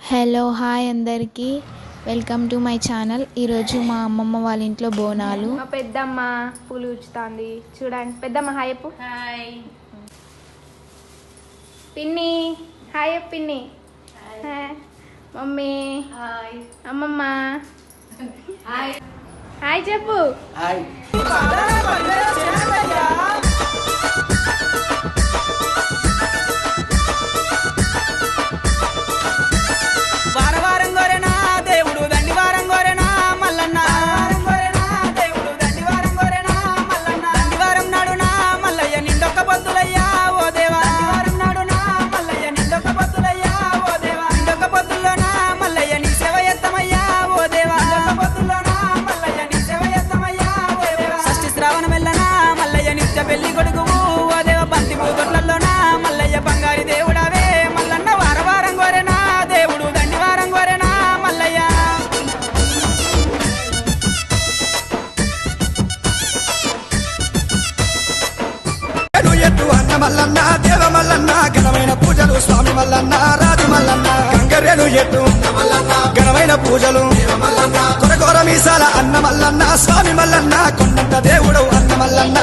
Hello hi అందరికీ welcome to my channel. ఈరోజు మా అమ్మమ్మ వాళ్ళ ఇంట్లో బోనాలు. మా పెద్దమ్మ పూలు ఉచ్చుతాంది చూడండి. పెద్దమ్మ హాయ్ చెప్పు. హాయ్ పిన్ని హాయ్ చెప్పు. పిన్ని హాయ్. మమ్మీ హాయ్ అమ్మమ్మ హాయ్ హాయ్ చెప్పు. హాయ్ వారం వారం గోరెనా దేవుడు దండి వారం గోరెనా మల్లన్న దేవుడు దండి వారం గోరెనా మల్లన్న దండి వారం నాడునా మల్లయ్య నిండొక్క పొద్దులయ్యా ఓ దేవా వారం నాడునా మల్లయ్య నిండొక్క పొద్దులయ్యా ఓ దేవా నిండొక్క పొద్దుల్లోనా మల్లయ్య నీ సేవ ఎత్తమయ్యా ఓ దేవా నిండొక్క పొద్దుల్లోనా మల్లయ్య నీ సేవ ఎత్తమయ్యా ఓ దేవా షష్ఠి శ్రావణ మెల్లనా మల్లయ్య నిత్య పెళ్లి కొడుకువు ఓ దేవ బంతి పూగొట్లలోనా మల్లయ్య బంగారి దేవుడావే మల్లన్న వారం వారం గోరెనా దేవుడు దండి వారం గోరెనా మల్లయ్య ఎత్తు అన్న మల్లన్న దేవ మల్లన్న ఘనమైన పూజలు స్వామి మల్లన్న రాజు మల్లన్న గంగరెలు ఎత్తు ఘనమైన పూజలు కొరకొర మీసాల అన్న మల్లన్న స్వామి మల్లన్న కొండంత దేవుడు అన్న మల్లన్న